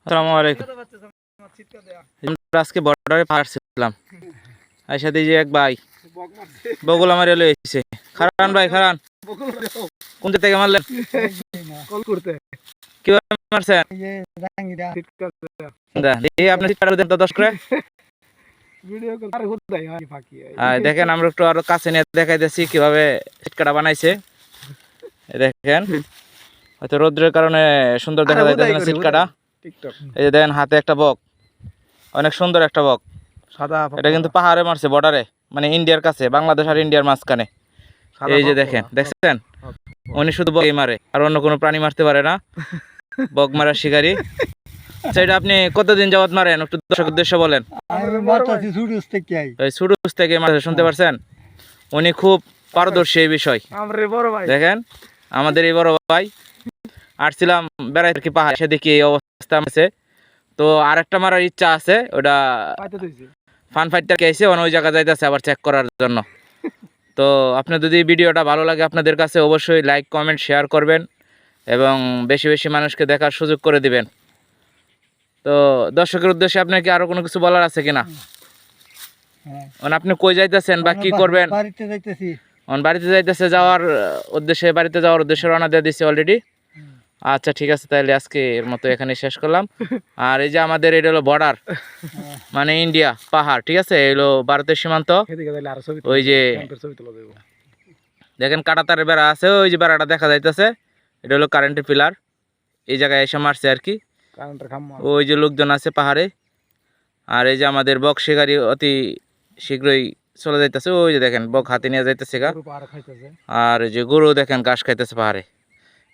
আসসালামু আলাইকুম। আমরা আজকে বর্ডারে পারছিলাম আর সাথে যে এক ভাই বগুল আমার এলো এসেছে। খারান ভাই খারান, কোন থেকে মারলেন? কিভাবে মারছেন? দেখি আপনি চিৎকার দেন তো 10 করে। দেখেন আমরা একটু আরো কাছে নিয়ে দেখাইতেছি কিভাবে চিৎকারটা বানাইছে। দেখেন হয়তো রোদ্রের কারণে সুন্দর দেখা যাইতেছে না চিৎকারটা। এই যে দেখেন হাতে একটা বক, অনেক সুন্দর একটা বক। এটা কিন্তু পাহাড়ে মারছে, বর্ডারে, মানে ইন্ডিয়ার কাছে, বাংলাদেশ আর ইন্ডিয়ার মাঝখানে। এই যে দেখেন, দেখছেন উনি শুধু বকই মারে, আর অন্য কোনো প্রাণী মারতে পারে না। বক মারার শিকারী। সেটা আপনি কতদিন যাবত মারেন একটু দর্শক উদ্দেশ্য বলেন। সুরুজ থেকে মারছে, শুনতে পারছেন? উনি খুব পারদর্শী এই বিষয়। দেখেন আমাদের এই বড় ভাই আসছিলাম বেড়াইতে কি পাহাড়, সে দেখি এই অবস্থা আছে। তো আরেকটা মারার ইচ্ছা আছে, ওটা ফান ফাইটার কেসে ওই জায়গা যাইতেছে আবার চেক করার জন্য। তো আপনার যদি ভিডিওটা ভালো লাগে আপনাদের কাছে অবশ্যই লাইক কমেন্ট শেয়ার করবেন এবং বেশি বেশি মানুষকে দেখার সুযোগ করে দিবেন। তো দর্শকের উদ্দেশ্যে আপনার কি আরো কোনো কিছু বলার আছে কিনা? আপনি কই যাইতেছেন বা কি করবেন? বাড়িতে যাইতেছে, যাওয়ার উদ্দেশ্যে রওনা দিয়ে দিচ্ছি অলরেডি। আচ্ছা ঠিক আছে, তাহলে আজকে এর মতো এখানে শেষ করলাম। আর এই যে আমাদের এটা হলো বর্ডার, মানে ইন্ডিয়া পাহাড়, ঠিক আছে, এগুলো ভারতের সীমান্ত। ওই যে দেখেন কাঁটাতারের বেড়া আছে, ওই যে বেড়াটা দেখা যাইতেছে, এটা হলো কারেন্টের পিলার। এই জায়গায় এসে মারছে আর কি। ওই যে লোকজন আছে পাহাড়ে। আর এই যে আমাদের বক শিকারি অতি শীঘ্রই চলে যাইতেছে। ওই যে দেখেন বক হাতে নিয়ে যাইতেছে গা। আর এই যে গরু দেখেন ঘাস খাইতেছে পাহাড়ে।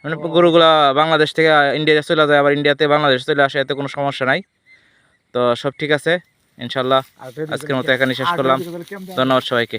মানে গরুগুলা বাংলাদেশ থেকে ইন্ডিয়া চলে যায়, আবার ইন্ডিয়াতে বাংলাদেশ চলে আসে, এতে কোনো সমস্যা নাই। তো সব ঠিক আছে ইনশাল্লাহ। আজকের মতো এখানে শেষ করলাম। ধন্যবাদ সবাইকে।